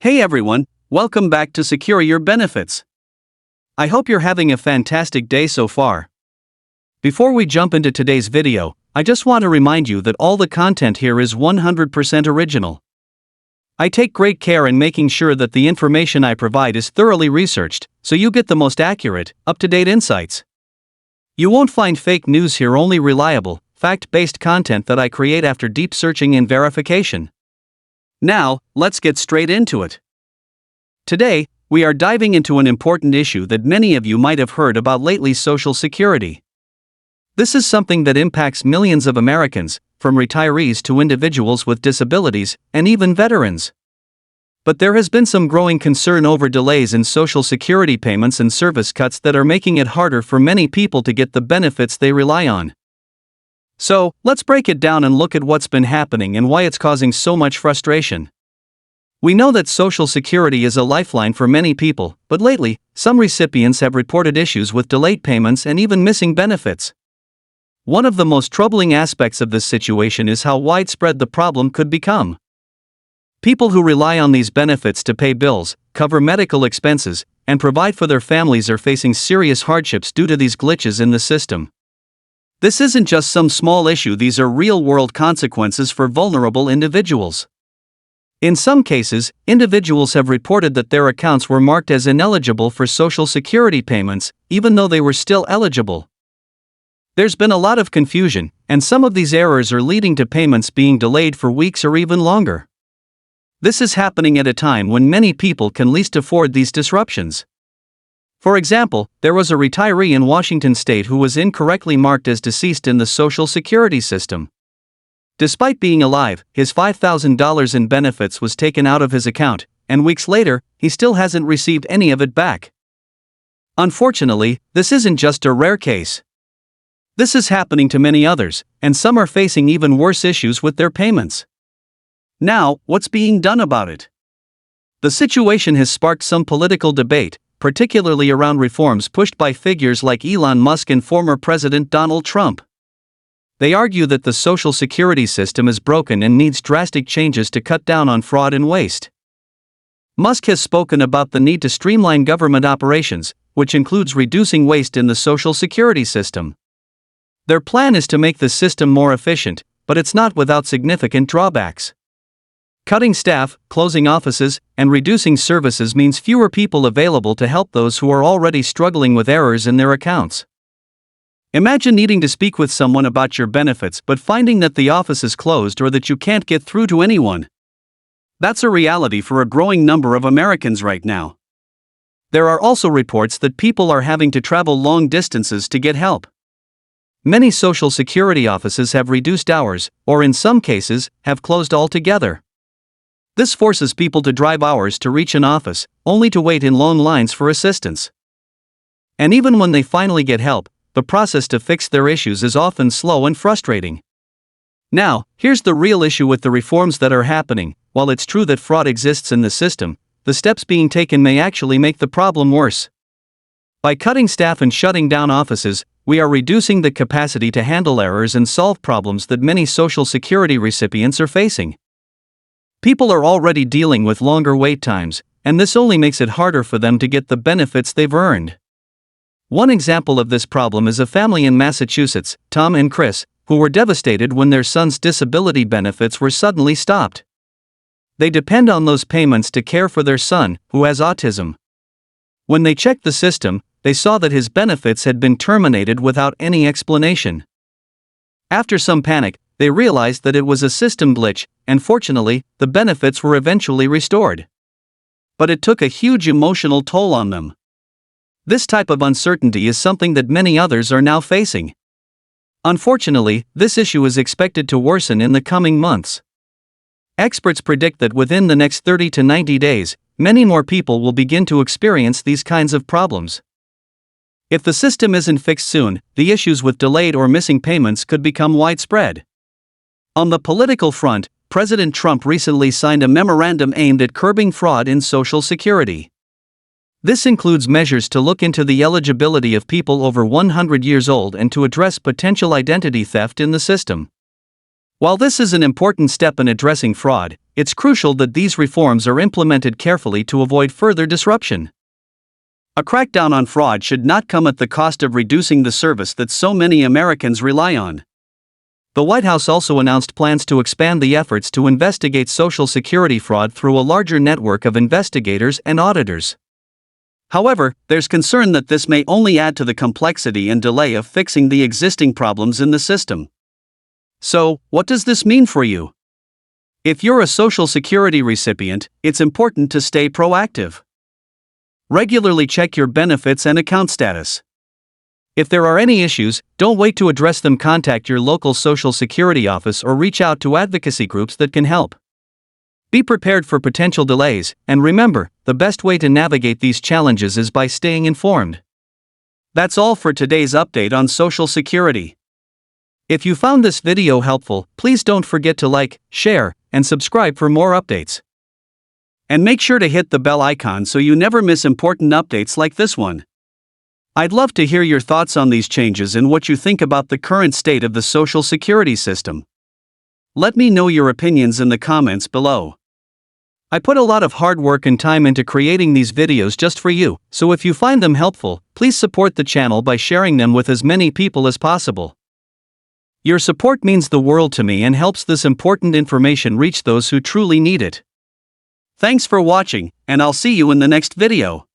Hey everyone, welcome back to Secure Your Benefits. I hope you're having a fantastic day so far. Before we jump into today's video, I just want to remind you that all the content here is 100% original. I take great care in making sure that the information I provide is thoroughly researched, so you get the most accurate, up-to-date insights. You won't find fake news here, only reliable, fact-based content that I create after deep searching and verification. Now, let's get straight into it. Today, we are diving into an important issue that many of you might have heard about lately: Social Security. This is something that impacts millions of Americans, from retirees to individuals with disabilities, and even veterans. But there has been some growing concern over delays in Social Security payments and service cuts that are making it harder for many people to get the benefits they rely on. So, let's break it down and look at what's been happening and why it's causing so much frustration. We know that Social Security is a lifeline for many people, but lately, some recipients have reported issues with delayed payments and even missing benefits. One of the most troubling aspects of this situation is how widespread the problem could become. People who rely on these benefits to pay bills, cover medical expenses, and provide for their families are facing serious hardships due to these glitches in the system. This isn't just some small issue, these are real-world consequences for vulnerable individuals. In some cases, individuals have reported that their accounts were marked as ineligible for Social Security payments, even though they were still eligible. There's been a lot of confusion, and some of these errors are leading to payments being delayed for weeks or even longer. This is happening at a time when many people can least afford these disruptions. For example, there was a retiree in Washington state who was incorrectly marked as deceased in the Social Security system. Despite being alive, his $5,000 in benefits was taken out of his account, and weeks later, he still hasn't received any of it back. Unfortunately, this isn't just a rare case. This is happening to many others, and some are facing even worse issues with their payments. Now, what's being done about it? The situation has sparked some political debate, particularly around reforms pushed by figures like Elon Musk and former President Donald Trump. They argue that the Social Security system is broken and needs drastic changes to cut down on fraud and waste. Musk has spoken about the need to streamline government operations, which includes reducing waste in the Social Security system. Their plan is to make the system more efficient, but it's not without significant drawbacks. Cutting staff, closing offices, and reducing services means fewer people available to help those who are already struggling with errors in their accounts. Imagine needing to speak with someone about your benefits but finding that the office is closed or that you can't get through to anyone. That's a reality for a growing number of Americans right now. There are also reports that people are having to travel long distances to get help. Many Social Security offices have reduced hours, or in some cases, have closed altogether. This forces people to drive hours to reach an office, only to wait in long lines for assistance. And even when they finally get help, the process to fix their issues is often slow and frustrating. Now, here's the real issue with the reforms that are happening. While it's true that fraud exists in the system, the steps being taken may actually make the problem worse. By cutting staff and shutting down offices, we are reducing the capacity to handle errors and solve problems that many Social Security recipients are facing. People are already dealing with longer wait times, and this only makes it harder for them to get the benefits they've earned. One example of this problem is a family in Massachusetts, Tom and Chris, who were devastated when their son's disability benefits were suddenly stopped. They depend on those payments to care for their son, who has autism. When they checked the system, they saw that his benefits had been terminated without any explanation. After some panic, they realized that it was a system glitch, and fortunately, the benefits were eventually restored. But it took a huge emotional toll on them. This type of uncertainty is something that many others are now facing. Unfortunately, this issue is expected to worsen in the coming months. Experts predict that within the next 30 to 90 days, many more people will begin to experience these kinds of problems. If the system isn't fixed soon, the issues with delayed or missing payments could become widespread. On the political front, President Trump recently signed a memorandum aimed at curbing fraud in Social Security. This includes measures to look into the eligibility of people over 100 years old and to address potential identity theft in the system. While this is an important step in addressing fraud, it's crucial that these reforms are implemented carefully to avoid further disruption. A crackdown on fraud should not come at the cost of reducing the service that so many Americans rely on. The White House also announced plans to expand the efforts to investigate Social Security fraud through a larger network of investigators and auditors. However, there's concern that this may only add to the complexity and delay of fixing the existing problems in the system. So, what does this mean for you? If you're a Social Security recipient, it's important to stay proactive. Regularly check your benefits and account status. If there are any issues, don't wait to address them. Contact your local Social Security office or reach out to advocacy groups that can help. Be prepared for potential delays, and remember, the best way to navigate these challenges is by staying informed. That's all for today's update on Social Security. If you found this video helpful, please don't forget to like, share, and subscribe for more updates. And make sure to hit the bell icon so you never miss important updates like this one. I'd love to hear your thoughts on these changes and what you think about the current state of the Social Security system. Let me know your opinions in the comments below. I put a lot of hard work and time into creating these videos just for you, so if you find them helpful, please support the channel by sharing them with as many people as possible. Your support means the world to me and helps this important information reach those who truly need it. Thanks for watching, and I'll see you in the next video.